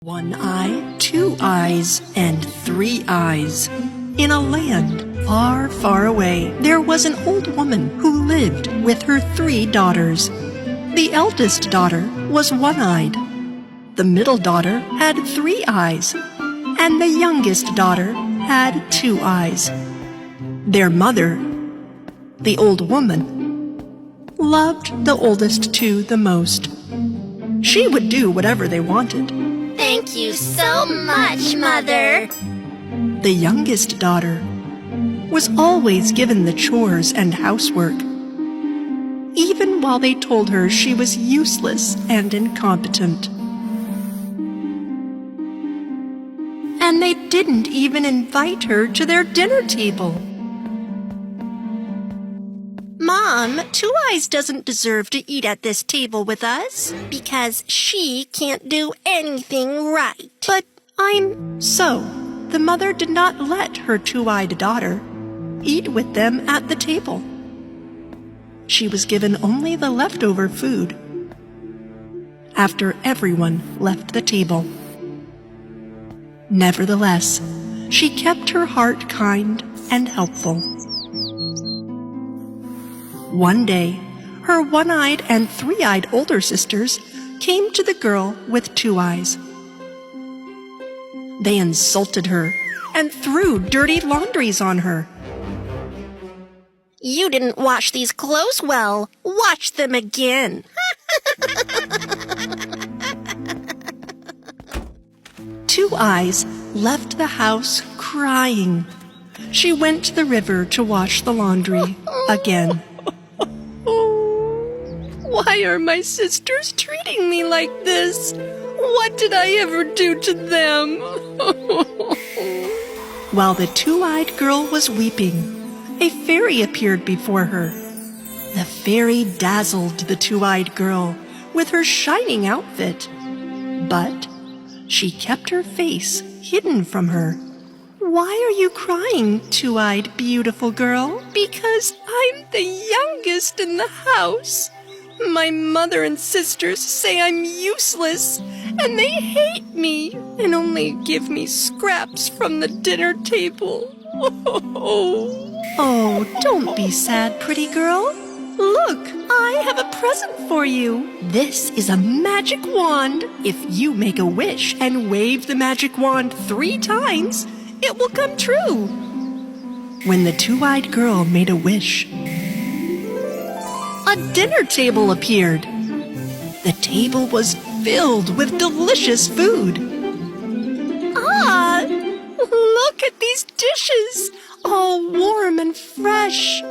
One eye, two eyes, and three eyes. In a land far, far away, there was an old woman who lived with her three daughters. The eldest daughter was one-eyed. The middle daughter had three eyes, and the youngest daughter had two eyes. Their mother, the old woman, loved the oldest two the most. She would do whatever they wanted. Thank you so much, Mother. The youngest daughter was always given the chores and housework, even while they told her she was useless and incompetent. And they didn't even invite her to their dinner table. Mom, Two Eyes doesn't deserve to eat at this table with us Because she can't do anything right. But So, the mother did not let her two-eyed daughter eat with them at the table. She was given only the leftover food after everyone left the table. Nevertheless, she kept her heart kind and helpful. One day, her one-eyed and three-eyed older sisters came to the girl with two eyes. They insulted her and threw dirty laundries on her. You didn't wash these clothes well. Wash them again. Two Eyes left the house crying. She went to the river to wash the laundry again. Why are my sisters treating me like this? What did I ever do to them? While the two-eyed girl was weeping, a fairy appeared before her. The fairy dazzled the two-eyed girl with her shining outfit, but she kept her face hidden from her. Why are you crying, two-eyed beautiful girl? Because I'm the youngest in the house. My mother and sisters say I'm useless, and they hate me and only give me scraps from the dinner table. Oh, don't be sad, pretty girl. Look, I have a present for you. This is a magic wand. If you make a wish and wave the magic wand 3 times, it will come true. When the two-eyed girl made a wish, a dinner table appeared. The table was filled with delicious food. Ah, look at these dishes, all warm and fresh.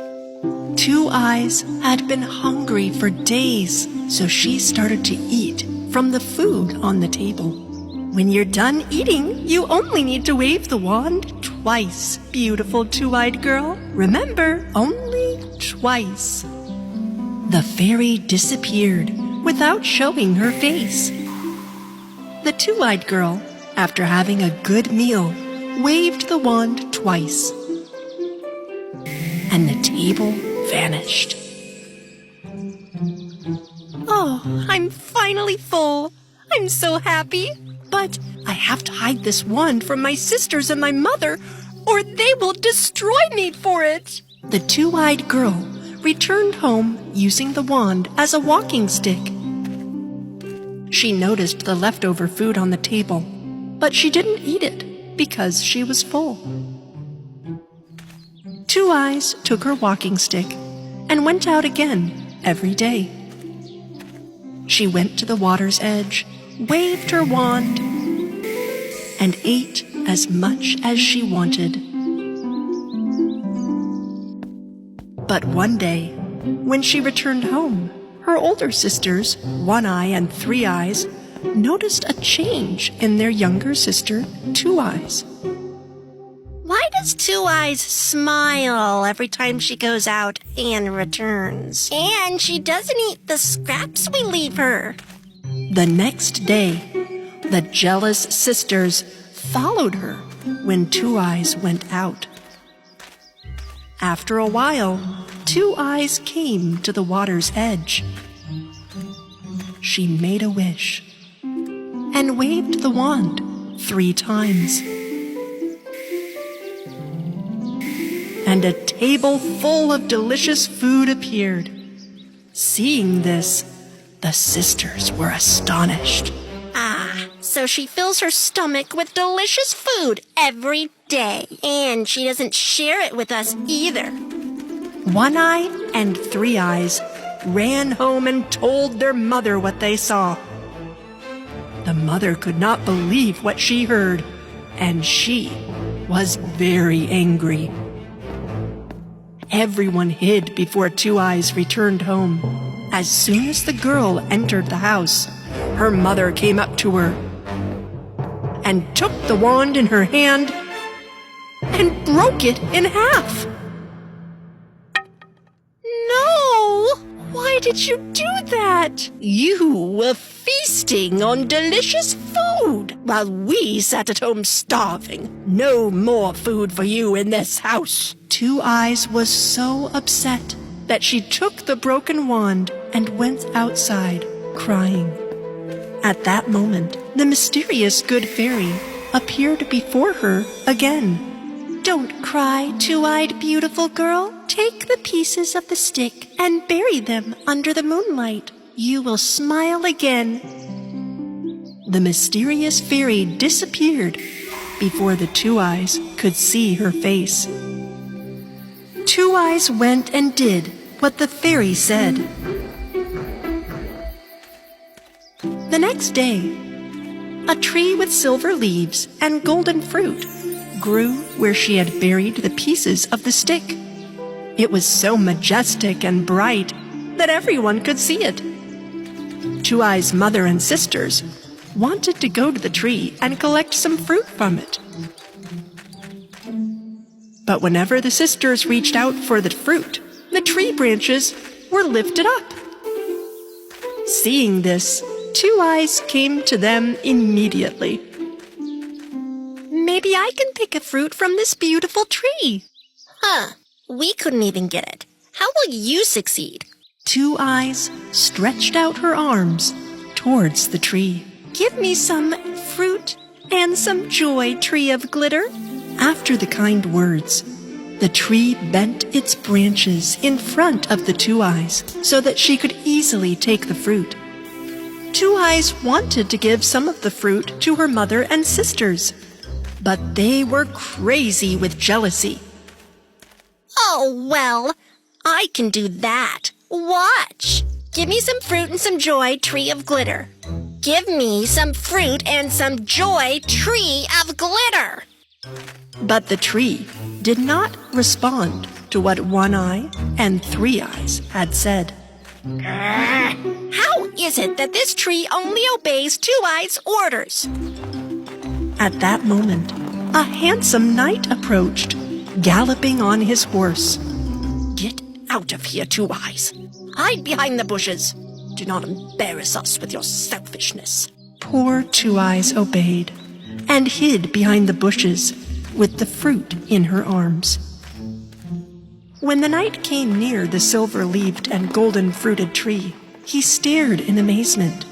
Two Eyes had been hungry for days, so she started to eat from the food on the table. When you're done eating, you only need to wave the wand twice, beautiful two-eyed girl. Remember, only twice. The fairy disappeared without showing her face. The two-eyed girl, after having a good meal, waved the wand twice, and the table vanished. Oh, I'm finally full. I'm so happy. But I have to hide this wand from my sisters and my mother, or they will destroy me for it. The two-eyed girl returned home using the wand as a walking stick. She noticed the leftover food on the table, but she didn't eat it because she was full. Two Eyes took her walking stick and went out again every day. She went to the water's edge, waved her wand, and ate as much as she wanted. But one day, when she returned home, her older sisters, One Eye and Three Eyes, noticed a change in their younger sister, Two Eyes. Why does Two Eyes smile every time she goes out and returns? And she doesn't eat the scraps we leave her. The next day, the jealous sisters followed her when Two Eyes went out. After a while, Two Eyes came to the water's edge. She made a wish. and waved the wand 3 times. And a table full of delicious food appeared. Seeing this, the sisters were astonished. So she fills her stomach with delicious food every day. And she doesn't share it with us either. One Eye and Three Eyes ran home and told their mother what they saw. The mother could not believe what she heard, and she was very angry. Everyone hid before Two Eyes returned home. As soon as the girl entered the house, her mother came up to her and took the wand in her hand and broke it in half. No! Why did you do that? You were feasting on delicious food while we sat at home starving. No more food for you in this house. Two Eyes was so upset that she took the broken wand and went outside, crying. At that moment, the mysterious good fairy appeared before her again. Don't cry, two-eyed beautiful girl. Take the pieces of the stick and bury them under the moonlight. You will smile again. The mysterious fairy disappeared before the Two Eyes could see her face. Two Eyes went and did what the fairy said. The next day, a tree with silver leaves and golden fruit grew where she had buried the pieces of the stick. It was so majestic and bright that everyone could see it. Two Eyes' mother and sisters wanted to go to the tree and collect some fruit from it. But whenever the sisters reached out for the fruit, the tree branches were lifted up. Seeing this, Two Eyes came to them immediately. Maybe I can pick a fruit from this beautiful tree. We couldn't even get it. How will you succeed? Two Eyes stretched out her arms towards the tree. Give me some fruit and some joy, tree of glitter. After the kind words, the tree bent its branches in front of the Two Eyes so that she could easily take the fruit. Two Eyes wanted to give some of the fruit to her mother and sisters, but they were crazy with jealousy. Oh, well, I can do that. Watch. Give me some fruit and some joy, tree of glitter. Give me some fruit and some joy, tree of glitter. But the tree did not respond to what One Eye and Three Eyes had said. How is it that this tree only obeys Two Eyes' orders? At that moment, a handsome knight approached, galloping on his horse. Get out of here, Two Eyes. Hide behind the bushes. Do not embarrass us with your selfishness. Poor Two Eyes obeyed and hid behind the bushes with the fruit in her arms. When the knight came near the silver-leaved and golden-fruited tree, he stared in amazement.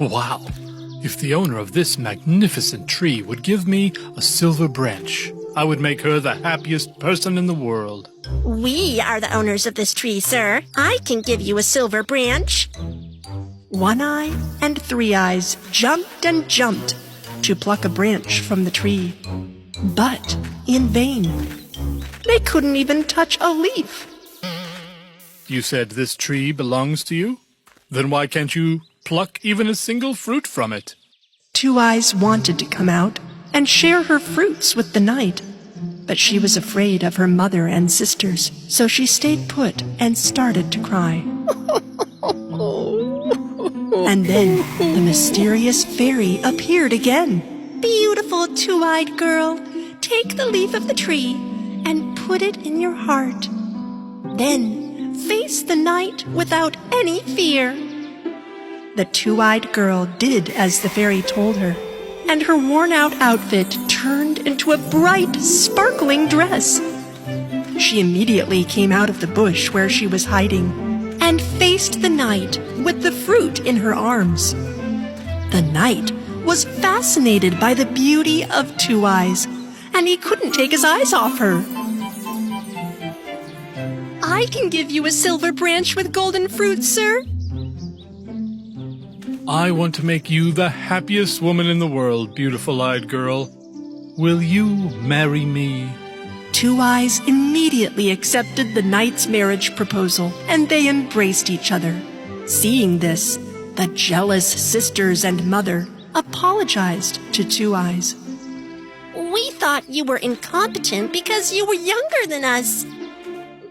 Wow! If the owner of this magnificent tree would give me a silver branch, I would make her the happiest person in the world. We are the owners of this tree, sir. I can give you a silver branch. One Eye and Three Eyes jumped and jumped to pluck a branch from the tree, but in vain. They couldn't even touch a leaf. You said this tree belongs to you? Then why can't you pluck even a single fruit from it? Two Eyes wanted to come out and share her fruits with the knight, but she was afraid of her mother and sisters, so she stayed put and started to cry. And then the mysterious fairy appeared again. Beautiful two-eyed girl, take the leaf of the tree and put it in your heart. Then face the knight without any fear. The two-eyed girl did as the fairy told her, and her worn-out outfit turned into a bright, sparkling dress. She immediately came out of the bush where she was hiding and faced the knight with the fruit in her arms. The knight was fascinated by the beauty of Two Eyes, and he couldn't take his eyes off her. I can give you a silver branch with golden fruit, sir. I want to make you the happiest woman in the world, beautiful-eyed girl. Will you marry me? Two Eyes immediately accepted the knight's marriage proposal, and they embraced each other. Seeing this, the jealous sisters and mother apologized to Two Eyes. We thought you were incompetent because you were younger than us.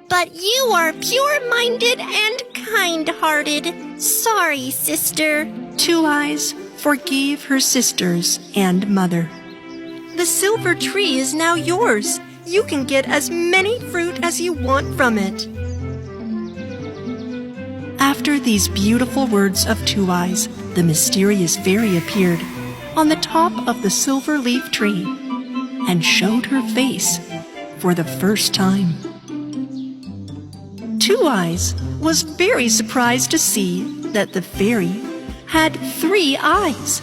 But you are pure-minded and kind-hearted. Sorry, sister. Two Eyes forgave her sisters and mother. The silver tree is now yours. You can get as many fruit as you want from it. After these beautiful words of Two Eyes, the mysterious fairy appeared on the top of the silver leaf tree and showed her face for the first time. Two Eyes was very surprised to see that the fairy had 3 eyes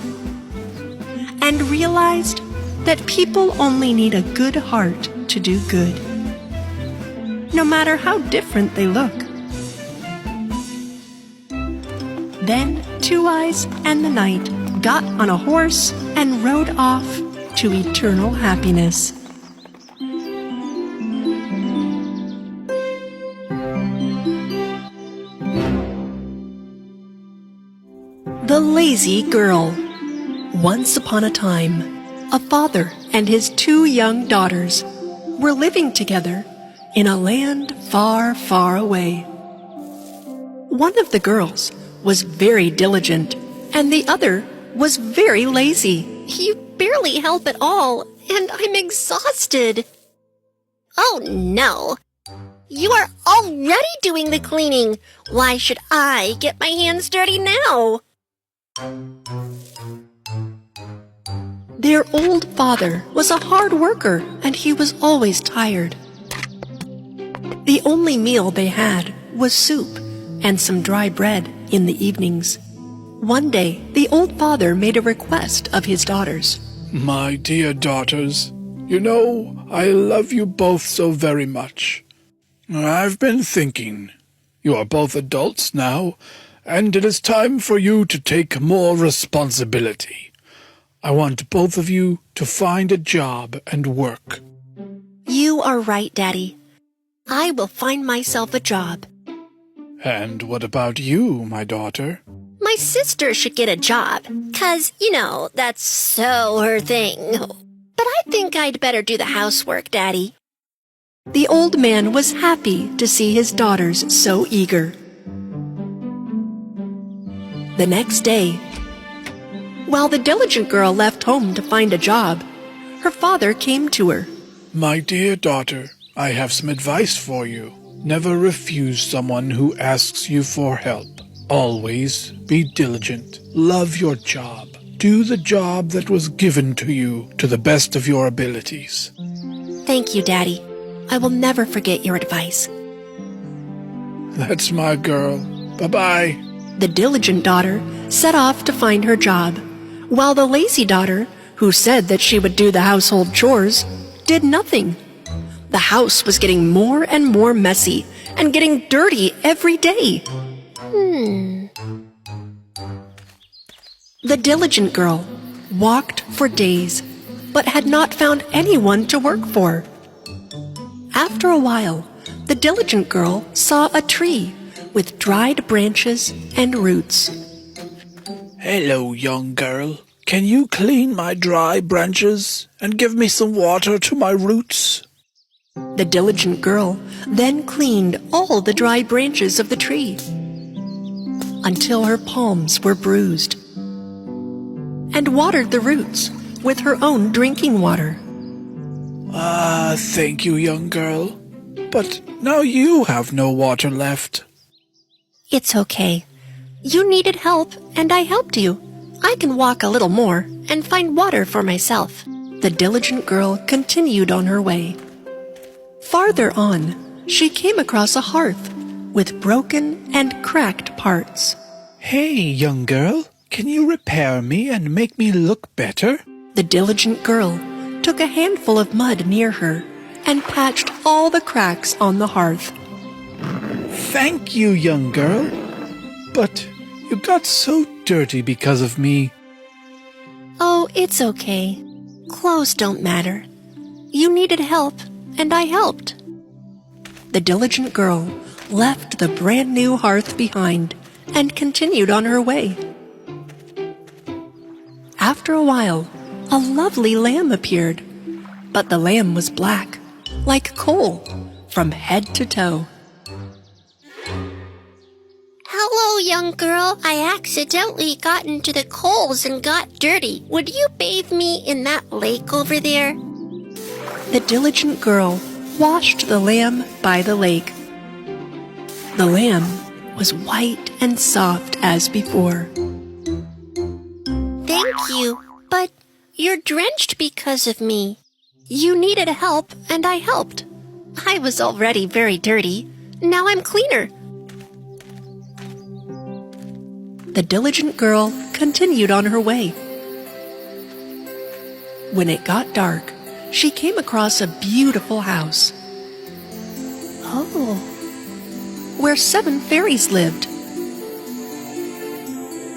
and realized that people only need a good heart to do good, no matter how different they look. Then Two Eyes and the knight got on a horse and rode off to eternal happiness. The Lazy Girl. Once upon a time, a father and his 2 young daughters were living together in a land far, far away. One of the girls was very diligent, and the other was very lazy. You barely help at all, and I'm exhausted. Oh, no. You are already doing the cleaning. Why should I get my hands dirty now? Their old father was a hard worker, and he was always tired. The only meal they had was soup and some dry bread in the evenings. One day, the old father made a request of his daughters. My dear daughters, you know I love you both so very much. I've been thinking. You are both adults now, and it is time for you to take more responsibility. I want both of you to find a job and work. You are right, Daddy. I will find myself a job. And what about you, my daughter? My sister should get a job, 'cause, you know, that's so her thing. But I think I'd better do the housework, Daddy. The old man was happy to see his daughters so eager. The next day, while the diligent girl left home to find a job, her father came to her. My dear daughter, I have some advice for you. Never refuse someone who asks you for help. Always be diligent. Love your job. Do the job that was given to you to the best of your abilities. Thank you, Daddy. I will never forget your advice. That's my girl. Bye-bye. The diligent daughter set off to find her job, while the lazy daughter, who said that she would do the household chores, did nothing. The house was getting more and more messy and getting dirty every day. The diligent girl walked for days, but had not found anyone to work for. After a while, the diligent girl saw a tree with dried branches and roots. Hello, young girl. Can you clean my dry branches and give me some water to my roots? The diligent girl then cleaned all the dry branches of the tree until her palms were bruised, and watered the roots with her own drinking water. Ah, thank you, young girl. But now you have no water left. It's okay. You needed help, and I helped you. I can walk a little more and find water for myself. The diligent girl continued on her way. Farther on, she came across a hearth with broken and cracked parts. Hey, young girl, can you repair me and make me look better? The diligent girl took a handful of mud near her and patched all the cracks on the hearth. Thank you, young girl. But you got so dirty because of me. Oh, it's okay. Clothes don't matter. You needed help, and I helped. The diligent girl left the brand new hearth behind and continued on her way. After a while, a lovely lamb appeared, but the lamb was black, like coal, from head to toe. Hello, young girl. I accidentally got into the coals and got dirty. Would you bathe me in that lake over there? The diligent girl washed the lamb by the lake. The lamb was white and soft as before. Thank you, but you're drenched because of me. You needed help, and I helped. I was already very dirty. Now I'm cleaner. The diligent girl continued on her way. When it got dark, she came across a beautiful house. Oh, where 7 fairies lived.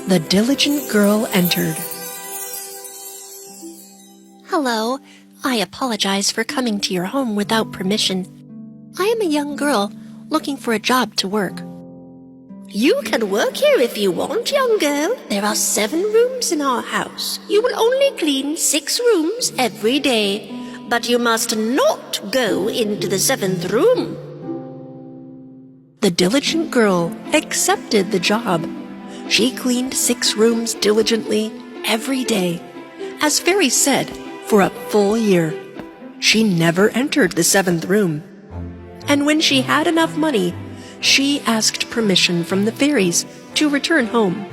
The diligent girl entered. Hello. I apologize for coming to your home without permission. I am a young girl looking for a job to work. You can work here if you want, young girl. There are 7 rooms in our house. You will only clean 6 rooms every day, but you must not go into the 7th room. The diligent girl accepted the job. She cleaned 6 rooms diligently every day, as fairies said, for a full year. She never entered the 7th room. And when she had enough money, she asked permission from the fairies to return home.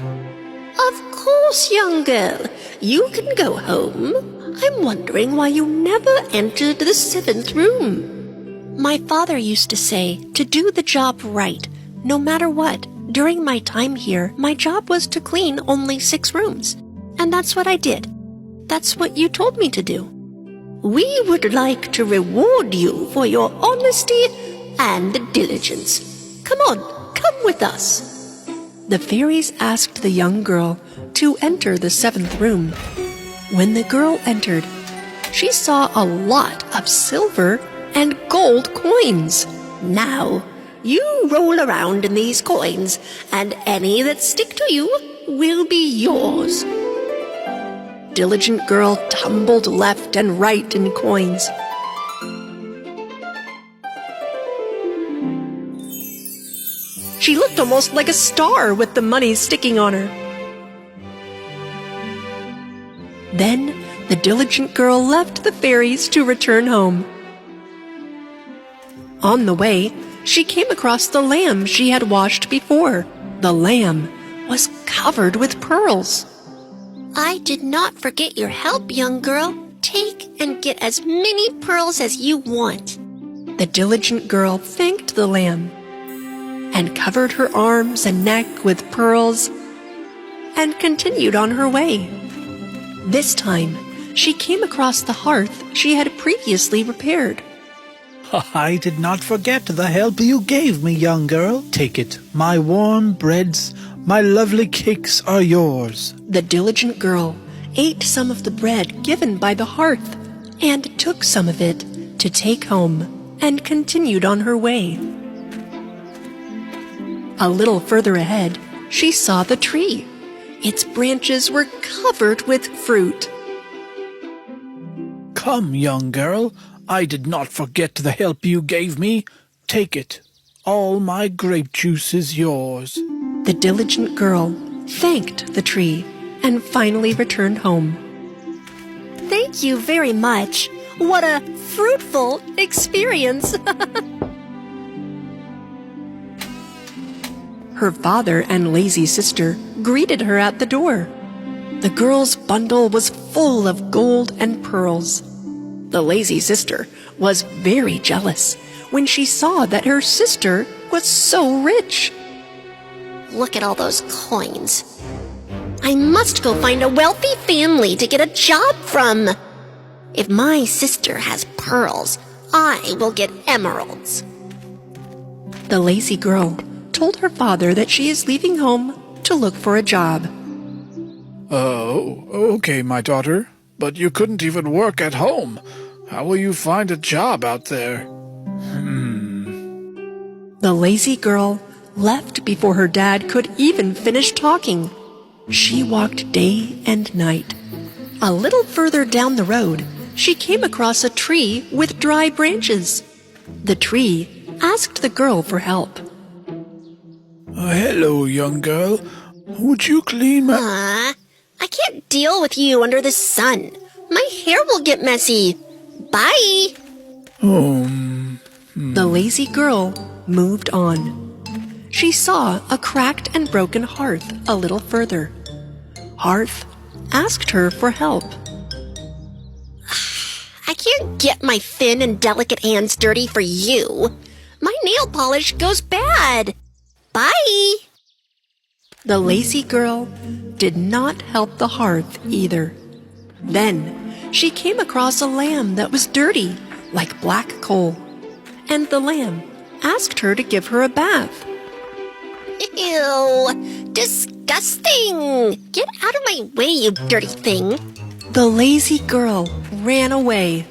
Of course, young girl. You can go home. I'm wondering why you never entered the 7th room. My father used to say to do the job right, no matter what. During my time here, my job was to clean only 6 rooms. And that's what I did. That's what you told me to do. We would like to reward you for your honesty and diligence. Come on, come with us. The fairies asked the young girl to enter the 7th room. When the girl entered, she saw a lot of silver and gold coins. Now, you roll around in these coins, and any that stick to you will be yours. Diligent girl tumbled left and right in coins. She looked almost like a star with the money sticking on her. Then the diligent girl left the fairies to return home. On the way, she came across the lamb she had washed before. The lamb was covered with pearls. I did not forget your help, young girl. Take and get as many pearls as you want. The diligent girl thanked the lamb and covered her arms and neck with pearls and continued on her way. This time, she came across the hearth she had previously repaired. I did not forget the help you gave me, young girl. Take it. My warm breads, my lovely cakes are yours. The diligent girl ate some of the bread given by the hearth and took some of it to take home and continued on her way. A little further ahead, she saw the tree. Its branches were covered with fruit. Come, young girl, I did not forget the help you gave me. Take it. All my grape juice is yours. The diligent girl thanked the tree and finally returned home. Thank you very much. What a fruitful experience. Her father and lazy sister greeted her at the door. The girl's bundle was full of gold and pearls. The lazy sister was very jealous when she saw that her sister was so rich. Look at all those coins. I must go find a wealthy family to get a job from. If my sister has pearls, I will get emeralds. The lazy girl told her father that she is leaving home to look for a job. Oh, okay, my daughter. But you couldn't even work at home. How will you find a job out there? The lazy girl left before her dad could even finish talking. She walked day and night. A little further down the road, she came across a tree with dry branches. The tree asked the girl for help. Hello, young girl. Would you clean my... I can't deal with you under the sun. My hair will get messy. Bye. The lazy girl moved on. She saw a cracked and broken hearth a little further. Hearth asked her for help. I can't get my thin and delicate hands dirty for you. My nail polish goes bad. Bye. The lazy girl did not help the hearth either. Then she came across a lamb that was dirty, like black coal. And the lamb asked her to give her a bath. Ew, disgusting. Get out of my way, you dirty thing. The lazy girl ran away.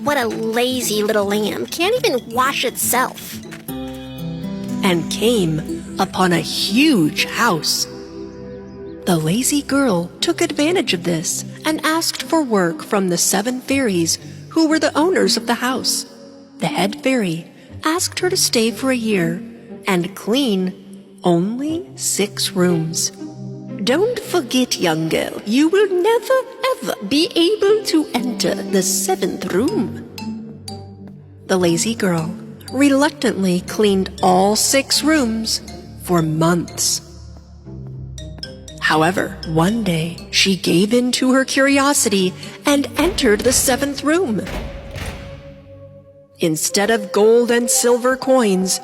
What a lazy little lamb. Can't even wash itself. And came upon a huge house. The lazy girl took advantage of this and asked for work from the 7 fairies who were the owners of the house. The head fairy asked her to stay for a year and clean only 6 rooms. Don't forget, young girl, you will never ever be able to enter the 7th room. The lazy girl reluctantly cleaned all 6 rooms for months. However, one day she gave in to her curiosity and entered the 7th room. Instead of gold and silver coins,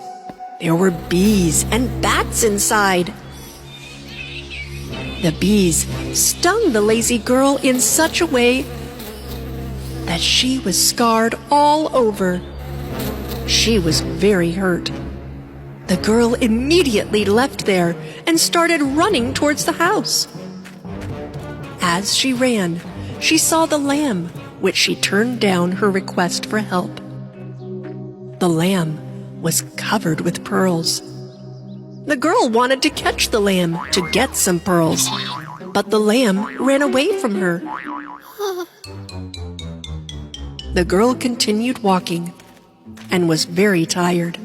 there were bees and bats inside. The bees stung the lazy girl in such a way that she was scarred all over. She was very hurt. The girl immediately left there and started running towards the house. As she ran, she saw the lamb, which she turned down her request for help. The lamb was covered with pearls. The girl wanted to catch the lamb to get some pearls, but the lamb ran away from her. The girl continued walking and was very tired.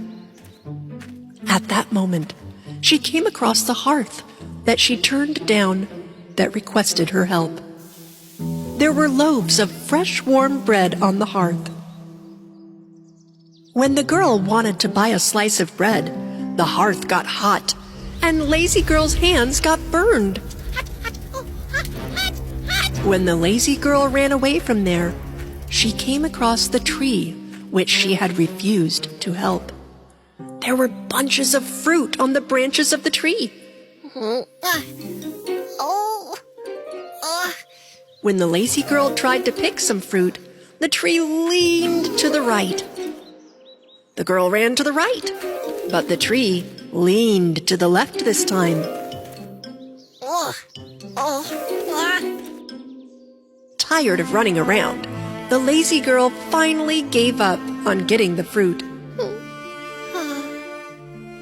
At that moment, she came across the hearth that she turned down that requested her help. There were loaves of fresh warm bread on the hearth. When the girl wanted to buy a slice of bread, the hearth got hot, and lazy girl's hands got burned. When the lazy girl ran away from there, she came across the tree, which she had refused to help. There were bunches of fruit on the branches of the tree. When the lazy girl tried to pick some fruit, the tree leaned to the right. The girl ran to the right, but the tree leaned to the left this time. Tired of running around, the lazy girl finally gave up on getting the fruit.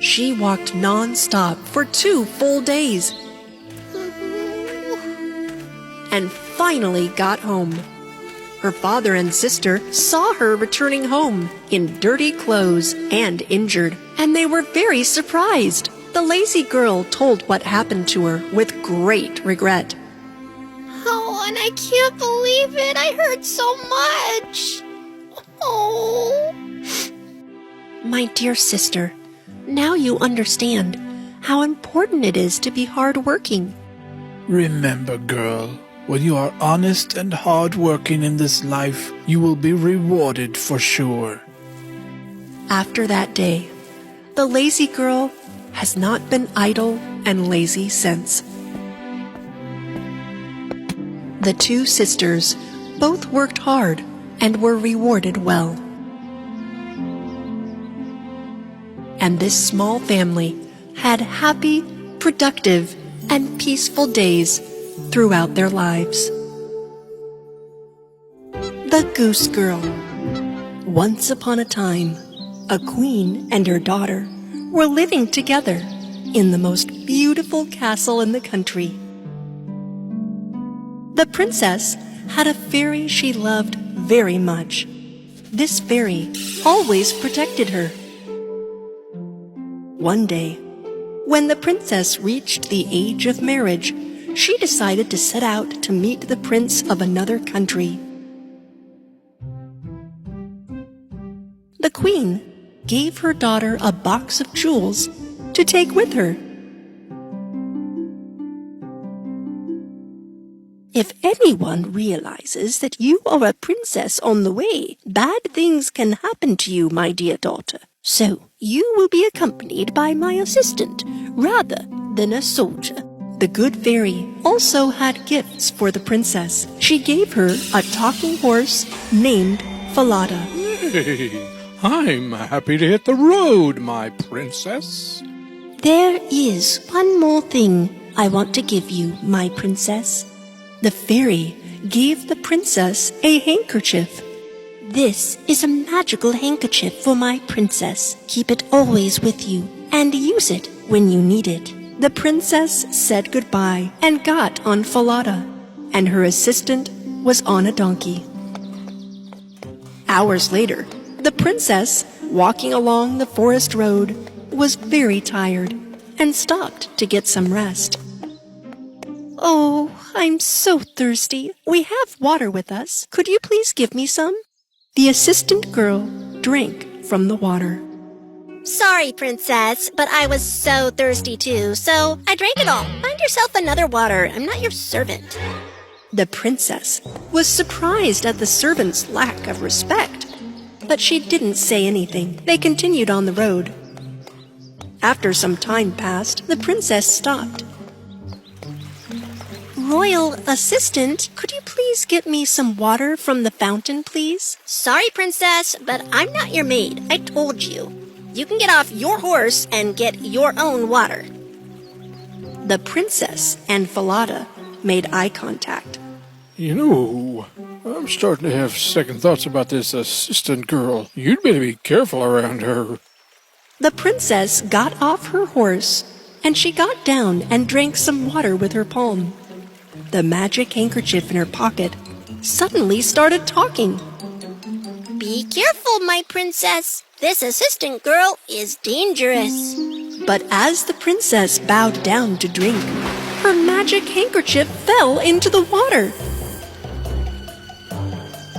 She walked non-stop for 2 full days and finally got home. Her father and sister saw her returning home in dirty clothes and injured, and they were very surprised. The lazy girl told what happened to her with great regret. Oh, and I can't believe it. I hurt so much. Oh. My dear sister, now you understand how important it is to be hardworking. Remember, girl, when you are honest and hardworking in this life, you will be rewarded for sure. After that day, the lazy girl has not been idle and lazy since. The two sisters both worked hard and were rewarded well. And this small family had happy, productive, and peaceful days throughout their lives. The Goose Girl. Once upon a time, a queen and her daughter were living together in the most beautiful castle in the country. The princess had a fairy she loved very much. This fairy always protected her. One day, when the princess reached the age of marriage, she decided to set out to meet the prince of another country. The queen gave her daughter a box of jewels to take with her. If anyone realizes that you are a princess on the way, bad things can happen to you, my dear daughter. So you will be accompanied by my assistant rather than a soldier. The good fairy also had gifts for the princess. She gave her a talking horse named Falada. Hey, I'm happy to hit the road, my princess. There is one more thing I want to give you, my princess. The fairy gave the princess a handkerchief. This is a magical handkerchief for my princess. Keep it always with you and use it when you need it. The princess said goodbye and got on Falada, and her assistant was on a donkey. Hours later, the princess, walking along the forest road, was very tired and stopped to get some rest. Oh, I'm so thirsty. We have water with us. Could you please give me some? The assistant girl drank from the water. Sorry, Princess, but I was so thirsty too, so I drank it all. Find yourself another water. I'm not your servant. The princess was surprised at the servant's lack of respect, but she didn't say anything. They continued on the road. After some time passed, the princess stopped. Royal assistant, could you please get me some water from the fountain, please? Sorry, Princess, but I'm not your maid. I told you. You can get off your horse and get your own water. The princess and Falada made eye contact. You know, I'm starting to have second thoughts about this assistant girl. You'd better be careful around her. The princess got off her horse, and she got down and drank some water with her palm. The magic handkerchief in her pocket suddenly started talking. Be careful, my princess. This assistant girl is dangerous. But as the princess bowed down to drink, her magic handkerchief fell into the water.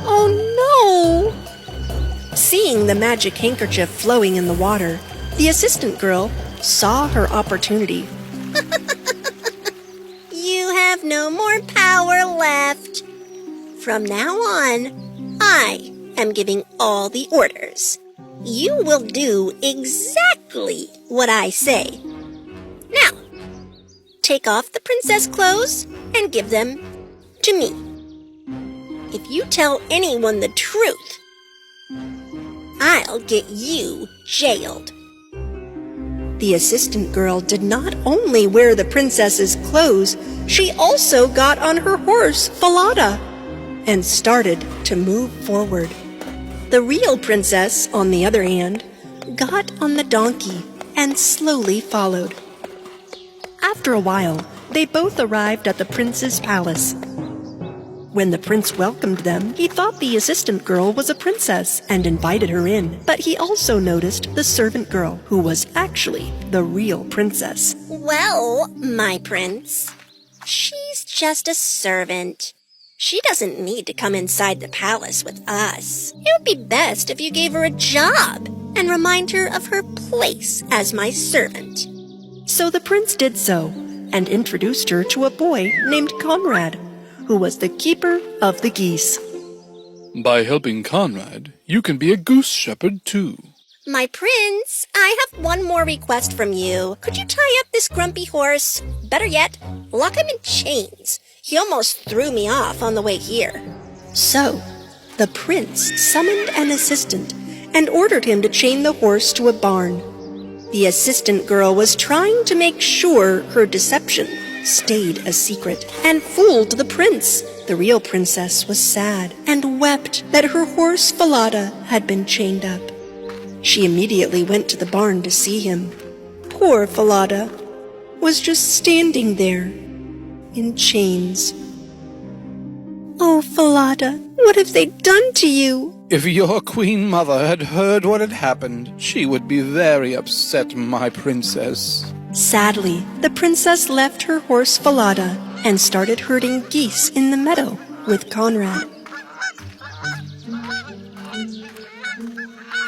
Oh no! Seeing the magic handkerchief flowing in the water, the assistant girl saw her opportunity. You have no more power left. From now on, I am giving all the orders. You will do exactly what I say. Now, take off the princess clothes and give them to me. If you tell anyone the truth, I'll get you jailed. The assistant girl did not only wear the princess's clothes, she also got on her horse, Falada, and started to move forward. The real princess, on the other hand, got on the donkey and slowly followed. After a while, they both arrived at the prince's palace. When the prince welcomed them, he thought the assistant girl was a princess and invited her in. But he also noticed the servant girl, who was actually the real princess. Well, my prince, she's just a servant. She doesn't need to come inside the palace with us. It would be best if you gave her a job and remind her of her place as my servant. So the prince did so and introduced her to a boy named Conrad, who was the keeper of the geese. By helping Conrad, you can be a goose shepherd too. My prince, I have one more request from you. Could you tie up this grumpy horse? Better yet, lock him in chains. He almost threw me off on the way here. So, the prince summoned an assistant and ordered him to chain the horse to a barn. The assistant girl was trying to make sure her deception stayed a secret and fooled the prince. The real princess was sad and wept that her horse Falada had been chained up. She immediately went to the barn to see him. Poor Falada was just standing there in chains. Oh, Falada, what have they done to you? If your queen mother had heard what had happened, she would be very upset, my princess. Sadly, the princess left her horse Falada and started herding geese in the meadow with Conrad.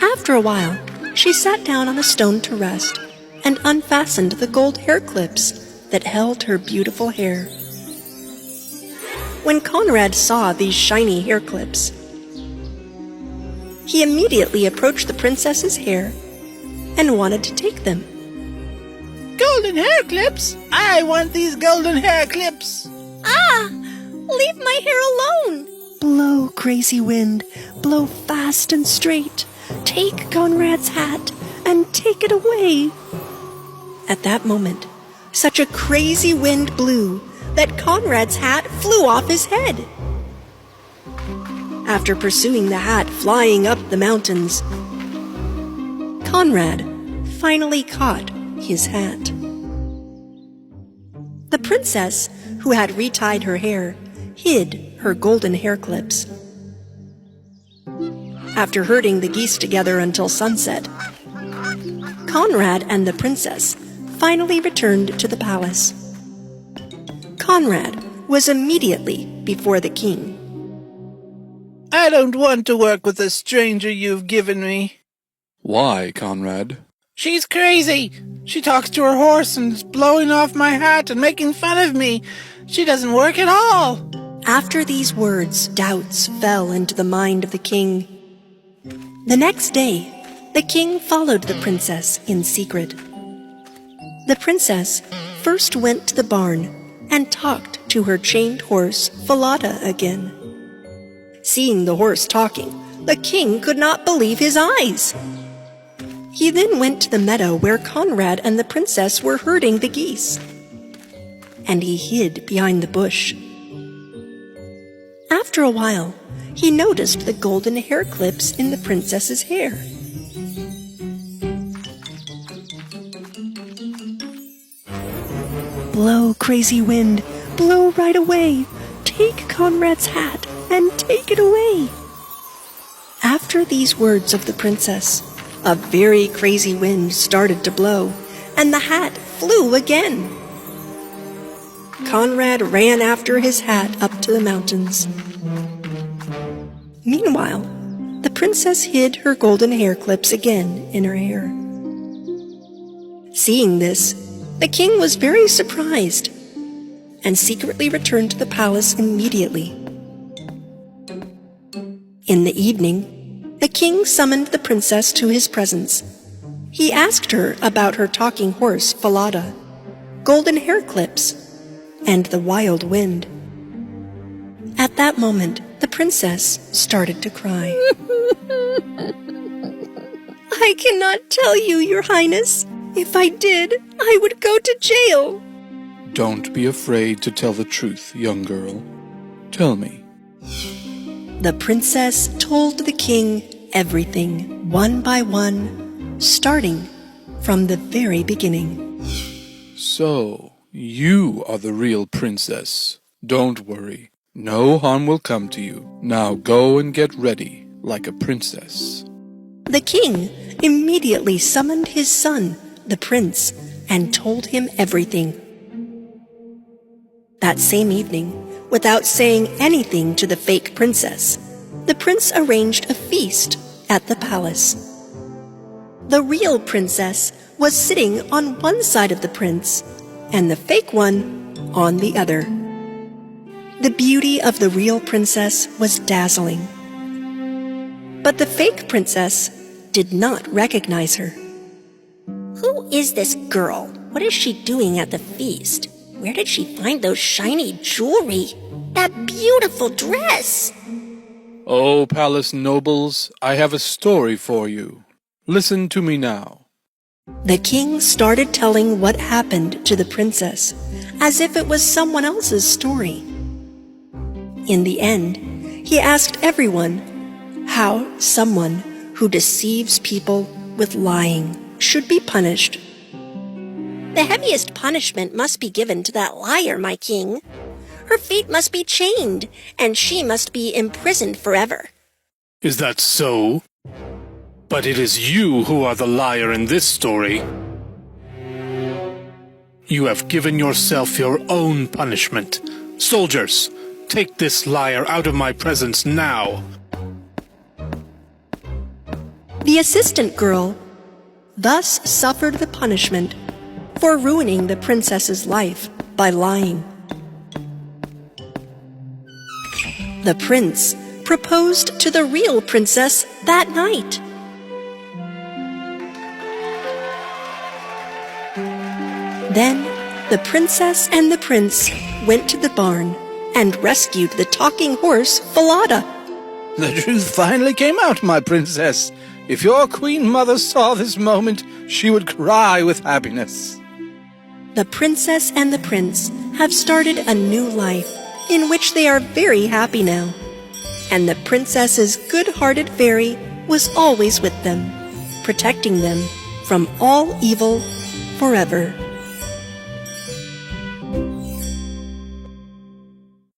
After a while, she sat down on a stone to rest and unfastened the gold hair clips that held her beautiful hair. When Conrad saw these shiny hair clips, he immediately approached the princess's hair and wanted to take them. Golden hair clips? I want these golden hair clips. Ah! Leave my hair alone! Blow, crazy wind, blow fast and straight. Take Conrad's hat and take it away. At that moment, such a crazy wind blew that Conrad's hat flew off his head. After pursuing the hat flying up the mountains, Conrad finally caught his hat. The princess, who had retied her hair, hid her golden hair clips. After herding the geese together until sunset, Conrad and the princess finally returned to the palace. Conrad was immediately before the king. I don't want to work with the stranger you've given me. Why, Conrad? She's crazy. She talks to her horse and is blowing off my hat and making fun of me. She doesn't work at all. After these words, doubts fell into the mind of the king. The next day, the king followed the princess in secret. The princess first went to the barn and talked to her chained horse, Falada, again. Seeing the horse talking, the king could not believe his eyes. He then went to the meadow where Conrad and the princess were herding the geese, and he hid behind the bush. After a while, he noticed the golden hair clips in the princess's hair. Blow, crazy wind, blow right away. Take Conrad's hat and take it away. After these words of the princess, a very crazy wind started to blow, and the hat flew again. Conrad ran after his hat up to the mountains. Meanwhile, the princess hid her golden hair clips again in her hair. Seeing this, the king was very surprised and secretly returned to the palace immediately. In the evening, the king summoned the princess to his presence. He asked her about her talking horse, Falada, golden hair clips, and the wild wind. At that moment, the princess started to cry. I cannot tell you, Your Highness. If I did, I would go to jail. Don't be afraid to tell the truth, young girl. Tell me. The princess told the king everything, one by one, starting from the very beginning. So, you are the real princess. Don't worry. No harm will come to you. Now go and get ready like a princess. The king immediately summoned his son, the prince, and told him everything. That same evening, without saying anything to the fake princess, the prince arranged a feast at the palace. The real princess was sitting on one side of the prince, and the fake one on the other. The beauty of the real princess was dazzling. But the fake princess did not recognize her. Who is this girl? What is she doing at the feast? Where did she find those shiny jewelry? That beautiful dress! Oh, palace nobles, I have a story for you. Listen to me now. The king started telling what happened to the princess, as if it was someone else's story. In the end, he asked everyone how someone who deceives people with lying should be punished. The heaviest punishment must be given to that liar, my king. Her feet must be chained, and she must be imprisoned forever. Is that so? But it is you who are the liar in this story. You have given yourself your own punishment. Soldiers, take this liar out of my presence now. The assistant girl thus suffered the punishment for ruining the princess's life by lying. The prince proposed to the real princess that night. Then the princess and the prince went to the barn and rescued the talking horse, Falada. The truth finally came out, my princess. If your queen mother saw this moment, she would cry with happiness. The princess and the prince have started a new life in which they are very happy now. And the princess's good-hearted fairy was always with them, protecting them from all evil forever.